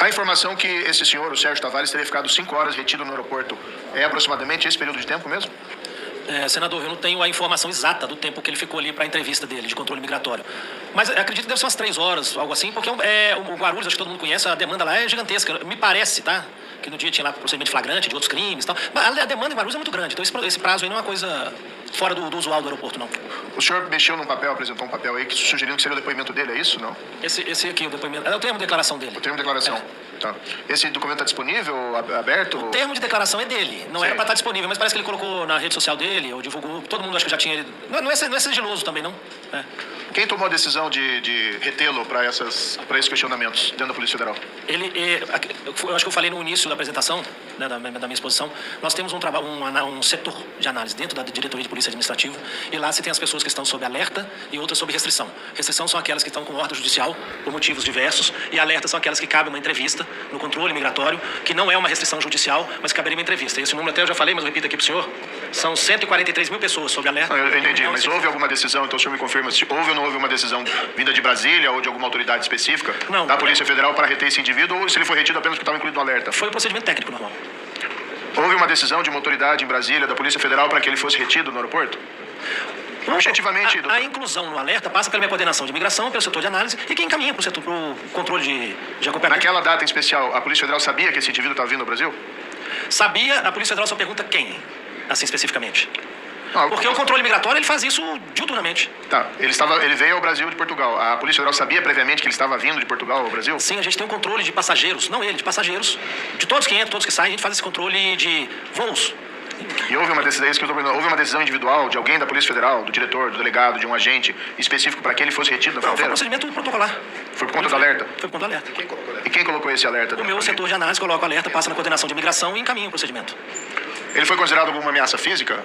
A informação que esse senhor, o Sérgio Tavares, teria ficado 5 horas retido no aeroporto, é aproximadamente esse período de tempo mesmo? Senador, eu não tenho a informação exata do tempo que ele ficou ali para a entrevista dele, de controle migratório. Mas acredito que deve ser umas 3 horas, algo assim, porque o Guarulhos, acho que todo mundo conhece, a demanda lá é gigantesca. Me parece, tá? Que no dia tinha lá procedimento flagrante de outros crimes e tal. Mas a demanda em Guarulhos é muito grande, então esse prazo aí não é uma coisa fora do usual do aeroporto, não. O senhor mexeu num papel, apresentou um papel aí que sugerindo que seria o depoimento dele, é isso, não? Esse aqui, o depoimento. É o termo de declaração dele. O termo de declaração. Tá. Esse documento está disponível, aberto? O termo de declaração é dele. Não era para estar disponível, mas parece que ele colocou na rede social dele, ou divulgou. Todo mundo acho que já tinha. Não é sigiloso também, não? Quem tomou a decisão de retê-lo para esses questionamentos dentro da Polícia Federal? Eu acho que eu falei no início da apresentação, né, da minha exposição, nós temos um setor de análise dentro da Diretoria de Polícia Administrativa, e lá se tem as pessoas que estão sob alerta e outras sob restrição. Restrição são aquelas que estão com ordem judicial por motivos diversos, e alerta são aquelas que cabe uma entrevista no controle migratório, que não é uma restrição judicial, mas caberia uma entrevista. Esse número até eu já falei, mas eu repito aqui para o senhor, são 143 mil pessoas sob alerta. Eu entendi, mas houve alguma decisão, então o senhor me confirma se houve ou não houve uma decisão vinda de Brasília ou de alguma autoridade específica da Polícia Federal para reter esse indivíduo, ou se ele foi retido apenas porque estava incluído no alerta? Foi o procedimento técnico normal. Houve uma decisão de uma autoridade em Brasília, da Polícia Federal, para que ele fosse retido no aeroporto? Objetivamente, a inclusão no alerta passa pela minha coordenação de imigração, pelo setor de análise, e quem encaminha para o controle de acompanhamento. Naquela data em especial, a Polícia Federal sabia que esse indivíduo estava vindo ao Brasil? Sabia, a Polícia Federal só pergunta quem, assim especificamente. Porque o controle migratório ele faz isso diuturnamente. Tá, ele veio ao Brasil de Portugal. A Polícia Federal sabia previamente que ele estava vindo de Portugal ao Brasil? Sim, a gente tem um controle de passageiros, não ele, de passageiros, de todos que entram, todos que saem, a gente faz esse controle de voos. E houve uma decisão individual de alguém da Polícia Federal, do diretor, do delegado, de um agente específico para que ele fosse retido da fronteira? Foi um procedimento protocolar. Foi por conta do alerta? Foi por conta do alerta. E quem colocou esse alerta? O meu setor de análise coloca o alerta, passa na coordenação de imigração e encaminha o procedimento. Ele foi considerado como uma ameaça física?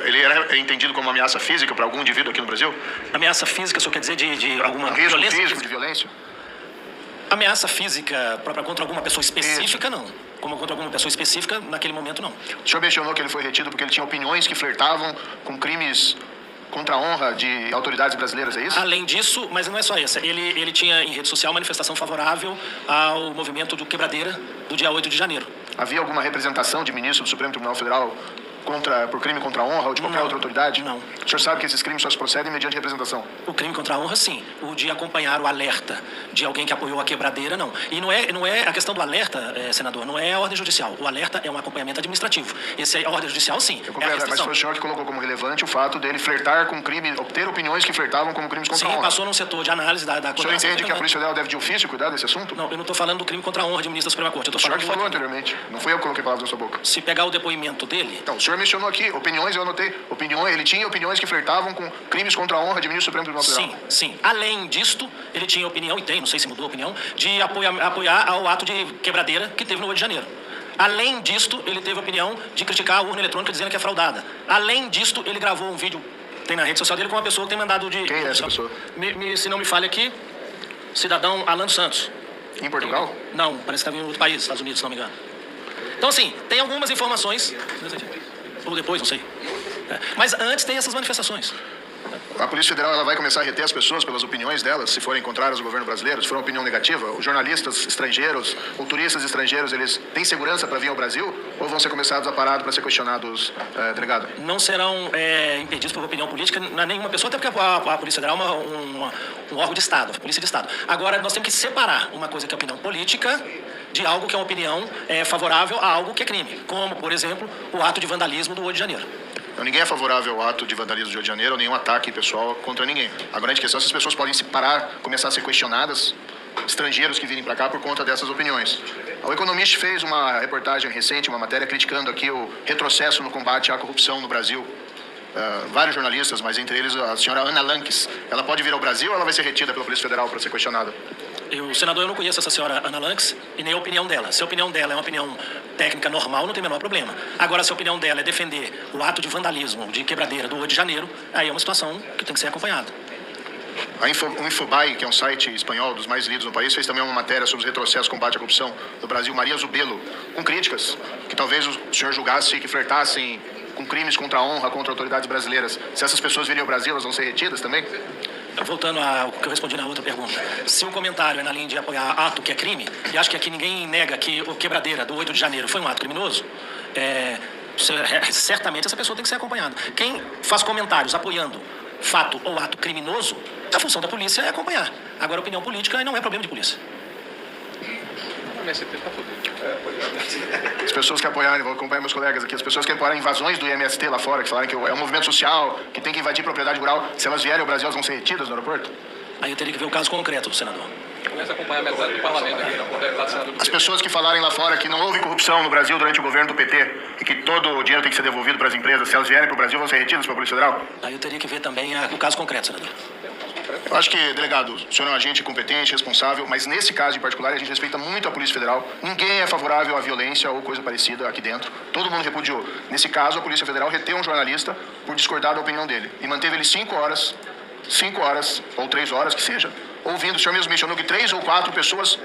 Ele era entendido como uma ameaça física para algum indivíduo aqui no Brasil? Ameaça física, o senhor quer dizer de alguma risco violência? Físico, de violência? Ameaça física própria contra alguma pessoa específica, não. Como contra alguma pessoa específica, naquele momento, não. O senhor mencionou que ele foi retido porque ele tinha opiniões que flertavam com crimes contra a honra de autoridades brasileiras, é isso? Além disso, mas não é só essa. Ele tinha em rede social manifestação favorável ao movimento do Quebradeira do dia 8 de janeiro. Havia alguma representação de ministro do Supremo Tribunal Federal por crime contra a honra ou de qualquer outra autoridade? Não. O senhor sabe que esses crimes só se procedem mediante representação? O crime contra a honra, sim. O de acompanhar o alerta de alguém que apoiou a quebradeira, não. E não é a questão do alerta, senador, não é a ordem judicial. O alerta é um acompanhamento administrativo. Esse é a ordem judicial, sim. Mas foi o senhor que colocou como relevante o fato dele flertar com crime, obter opiniões que flertavam como crimes contra a honra. Sim, passou num setor de análise da O senhor entende que a Polícia Federal deve de ofício cuidar desse assunto? Não, eu não estou falando do crime contra a honra de ministro da Suprema Corte. Eu tô falando o senhor que falou anteriormente. Não fui eu que coloquei palavras na sua boca. Se pegar o depoimento dele... Então, o senhor mencionou aqui opiniões, eu anotei. Ele tinha opiniões que flertavam com crimes contra a honra de ministro do Supremo Tribunal Federal. Sim. Além disto, ele tinha opinião, e tem, não sei se mudou a opinião, de apoiar ao ato de quebradeira que teve no 8 de janeiro. Além disto, ele teve a opinião de criticar a urna eletrônica dizendo que é fraudada. Além disto, ele gravou um vídeo, tem na rede social dele, com uma pessoa que tem mandado de... Quem é essa pessoa? Se não me falha aqui, cidadão Alan Santos. Em Portugal? Não, parece que estava em outro país, Estados Unidos, se não me engano. Então, assim, tem algumas informações... Ou depois, não sei. Mas antes tem essas manifestações. A Polícia Federal ela vai começar a reter as pessoas pelas opiniões delas, se forem contrárias ao governo brasileiro, se for uma opinião negativa. Os jornalistas estrangeiros, ou turistas estrangeiros, eles têm segurança para vir ao Brasil ou vão ser começados a parado para ser questionados, delegado? Não serão impedidos por opinião política nenhuma pessoa, até porque a Polícia Federal é um órgão de Estado, Polícia de Estado. Agora, nós temos que separar uma coisa que é opinião política de algo que é uma opinião favorável a algo que é crime, como, por exemplo, o ato de vandalismo do 8 de janeiro. Então, ninguém é favorável ao ato de vandalismo do Rio de Janeiro ou nenhum ataque pessoal contra ninguém. A grande questão é se as pessoas podem se parar, começar a ser questionadas, estrangeiros que virem para cá por conta dessas opiniões. O Economist fez uma reportagem recente, uma matéria criticando aqui o retrocesso no combate à corrupção no Brasil. Vários jornalistas, mas entre eles a senhora Ana Lanques. Ela pode vir ao Brasil ou ela vai ser retida pela Polícia Federal para ser questionada? Senador, eu não conheço essa senhora Ana Lanques e nem a opinião dela. Se a opinião dela é uma opinião técnica normal, não tem o menor problema. Agora, se a opinião dela é defender o ato de vandalismo, de quebradeira do 8 de janeiro, aí é uma situação que tem que ser acompanhada. O Infobae, que é um site espanhol dos mais lidos no país, fez também uma matéria sobre os retrocessos combate à corrupção do Brasil, Maria Zubelo, com críticas que talvez o senhor julgasse que flertassem com crimes contra a honra, contra autoridades brasileiras. Se essas pessoas virem ao Brasil, elas vão ser retidas também? Voltando ao que eu respondi na outra pergunta, se o comentário é na linha de apoiar ato que é crime, e acho que aqui ninguém nega que o quebradeira do 8 de janeiro foi um ato criminoso, certamente essa pessoa tem que ser acompanhada. Quem faz comentários apoiando fato ou ato criminoso, a função da polícia é acompanhar. Agora, a opinião política não é problema de polícia. As pessoas que apoiaram, vou acompanhar meus colegas aqui, as pessoas que apoiaram invasões do IMST lá fora, que falaram que é um movimento social, que tem que invadir propriedade rural, se elas vierem ao Brasil, elas vão ser retidas no aeroporto? Aí eu teria que ver o caso concreto, senador. Começa a acompanhar a metade do parlamento aqui, não deputado senador. As pessoas que falarem lá fora que não houve corrupção no Brasil durante o governo do PT e que todo o dinheiro tem que ser devolvido para as empresas, se elas vierem para o Brasil, vão ser retidas pela Polícia Federal? Aí eu teria que ver também o caso concreto, senador. Eu acho que, delegado, o senhor é um agente competente, responsável, mas nesse caso em particular a gente respeita muito a Polícia Federal. Ninguém é favorável à violência ou coisa parecida aqui dentro. Todo mundo repudiou. Nesse caso, a Polícia Federal reteu um jornalista por discordar da opinião dele e manteve ele 5 horas ou 3 horas, que seja, ouvindo. O senhor mesmo mencionou que 3 ou 4 pessoas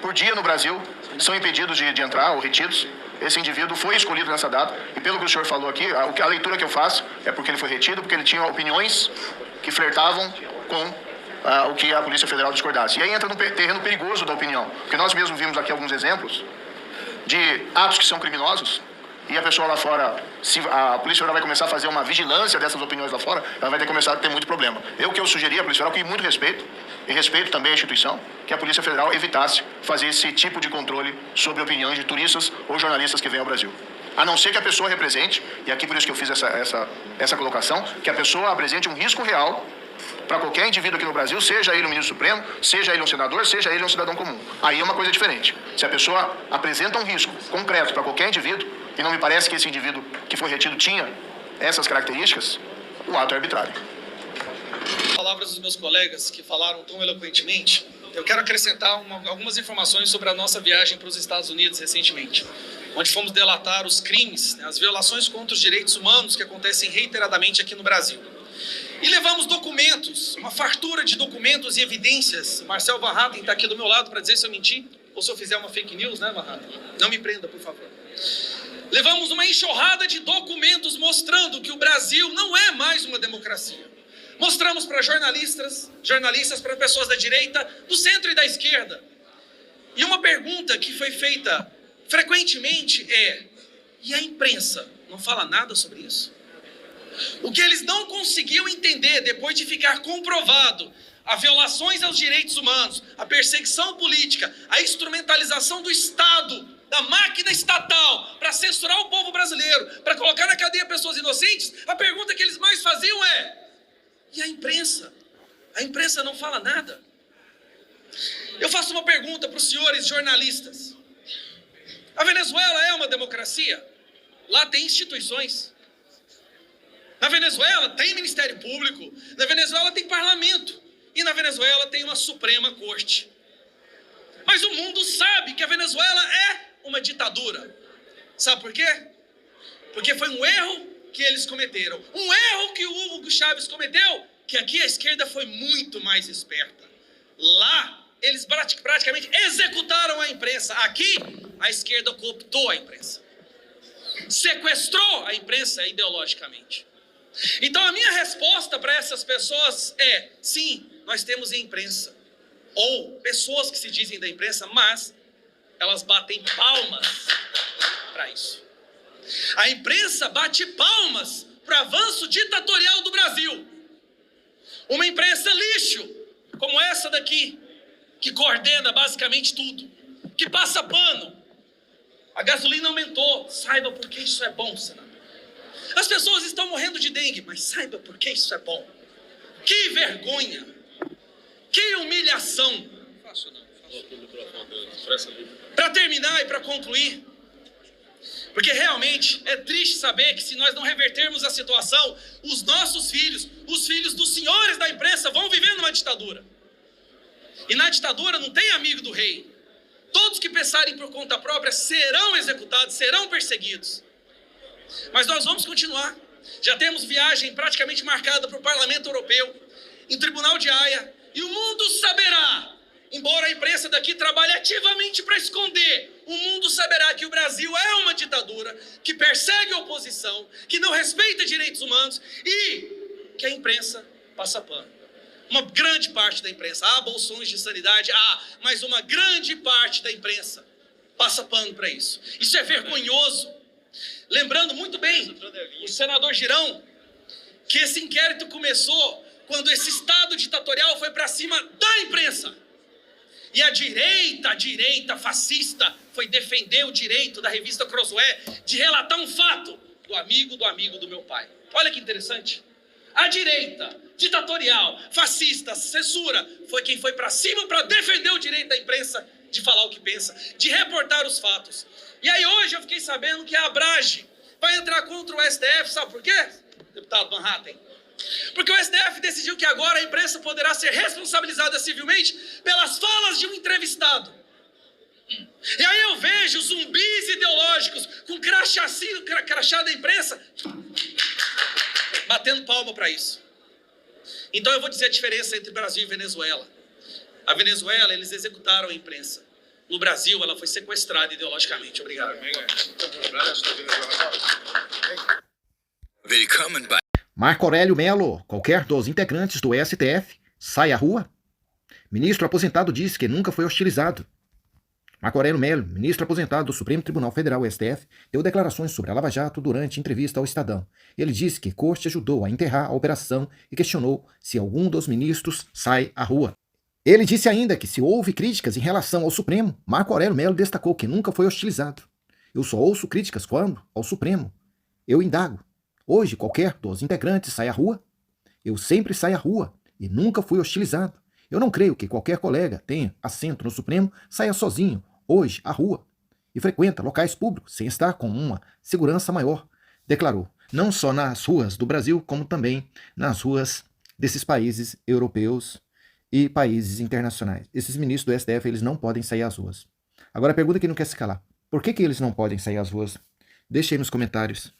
por dia no Brasil são impedidos de entrar ou retidos. Esse indivíduo foi escolhido nessa data e, pelo que o senhor falou aqui, a leitura que eu faço é porque ele foi retido, porque ele tinha opiniões que flertavam com o que a Polícia Federal discordasse. E aí entra num terreno perigoso da opinião, porque nós mesmos vimos aqui alguns exemplos de atos que são criminosos e a pessoa lá fora, se a Polícia Federal vai começar a fazer uma vigilância dessas opiniões lá fora, ela vai ter que começar a ter muito problema. Eu sugeri à Polícia Federal, com muito respeito, e respeito também a instituição, que a Polícia Federal evitasse fazer esse tipo de controle sobre opiniões de turistas ou jornalistas que vêm ao Brasil. A não ser que a pessoa represente, e aqui por isso que eu fiz essa colocação, que a pessoa apresente um risco real para qualquer indivíduo aqui no Brasil, seja ele um ministro supremo, seja ele um senador, seja ele um cidadão comum. Aí é uma coisa diferente. Se a pessoa apresenta um risco concreto para qualquer indivíduo, e não me parece que esse indivíduo que foi retido tinha essas características, o ato é arbitrário. Palavras dos meus colegas que falaram tão eloquentemente, eu quero acrescentar algumas informações sobre a nossa viagem para os Estados Unidos recentemente, onde fomos delatar os crimes, as violações contra os direitos humanos que acontecem reiteradamente aqui no Brasil. E levamos documentos, uma fartura de documentos e evidências. Marcel Van Hatten está aqui do meu lado para dizer se eu mentir ou se eu fizer uma fake news, né, Van Hatten? Não me prenda, por favor. Levamos uma enxurrada de documentos mostrando que o Brasil não é mais uma democracia. Mostramos para jornalistas, para pessoas da direita, do centro e da esquerda. E uma pergunta que foi feita frequentemente é: e a imprensa não fala nada sobre isso? O que eles não conseguiam entender depois de ficar comprovado a violações aos direitos humanos, a perseguição política, a instrumentalização do Estado, da máquina estatal para censurar o povo brasileiro, para colocar na cadeia pessoas inocentes, a pergunta que eles mais faziam é: e a imprensa? A imprensa não fala nada. Eu faço uma pergunta para os senhores jornalistas. A Venezuela é uma democracia? Lá tem instituições. Na Venezuela tem Ministério Público, na Venezuela tem parlamento e na Venezuela tem uma Suprema Corte. Mas o mundo sabe que a Venezuela é uma ditadura. Sabe por quê? Porque foi um erro que eles cometeram. Um erro que o Hugo Chávez cometeu, que aqui a esquerda foi muito mais esperta. Lá, eles praticamente executaram a imprensa. Aqui, a esquerda cooptou a imprensa. Sequestrou a imprensa ideologicamente. Então a minha resposta para essas pessoas é: sim, nós temos imprensa, ou pessoas que se dizem da imprensa, mas elas batem palmas para isso. A imprensa bate palmas para o avanço ditatorial do Brasil. Uma imprensa lixo, como essa daqui, que coordena basicamente tudo, que passa pano. A gasolina aumentou, saiba por que isso é bom, senador. As pessoas estão morrendo de dengue, mas saiba por que isso é bom. Que vergonha! Que humilhação! Para terminar e para concluir, porque realmente é triste saber que se nós não revertermos a situação, os nossos filhos, os filhos dos senhores da imprensa vão viver numa ditadura. E na ditadura não tem amigo do rei. Todos que pensarem por conta própria serão executados, serão perseguidos. Mas nós vamos continuar. Já temos viagem praticamente marcada para o Parlamento Europeu, em Tribunal de Haia, e o mundo saberá, embora a imprensa daqui trabalhe ativamente para esconder, o mundo saberá que o Brasil é uma ditadura, que persegue a oposição, que não respeita direitos humanos e que a imprensa passa pano. Uma grande parte da imprensa. Há bolsões de sanidade, mas uma grande parte da imprensa passa pano para isso. Isso é vergonhoso. Lembrando muito bem, o senador Girão, que esse inquérito começou quando esse Estado ditatorial foi para cima da imprensa. E a direita fascista foi defender o direito da revista Crossway de relatar um fato do amigo do meu pai. Olha que interessante. A direita ditatorial, fascista, censura, foi quem foi para cima para defender o direito da imprensa de falar o que pensa, de reportar os fatos. E aí hoje eu fiquei sabendo que a Abrage vai entrar contra o STF, sabe por quê, deputado Manhattan? Porque o STF decidiu que agora a imprensa poderá ser responsabilizada civilmente pelas falas de um entrevistado. E aí eu vejo zumbis ideológicos com crachá da imprensa batendo palma para isso. Então eu vou dizer a diferença entre Brasil e Venezuela. A Venezuela, eles executaram a imprensa. No Brasil, ela foi sequestrada ideologicamente. Obrigado. Marco Aurélio Melo, qualquer dos integrantes do STF, sai à rua? Ministro aposentado diz que nunca foi hostilizado. Marco Aurélio Melo, ministro aposentado do Supremo Tribunal Federal, STF, deu declarações sobre a Lava Jato durante entrevista ao Estadão. Ele disse que Corte ajudou a enterrar a operação e questionou se algum dos ministros sai à rua. Ele disse ainda que se houve críticas em relação ao Supremo, Marco Aurélio Melo destacou que nunca foi hostilizado. Eu só ouço críticas quando, ao Supremo, eu indago. Hoje, qualquer dos integrantes sai à rua? Eu sempre saio à rua e nunca fui hostilizado. Eu não creio que qualquer colega tenha assento no Supremo saia sozinho, hoje, à rua, e frequenta locais públicos sem estar com uma segurança maior, declarou. Não só nas ruas do Brasil, como também nas ruas desses países europeus e países internacionais. Esses ministros do STF, eles não podem sair às ruas. Agora a pergunta que não quer se calar. Por que eles não podem sair às ruas? Deixe aí nos comentários.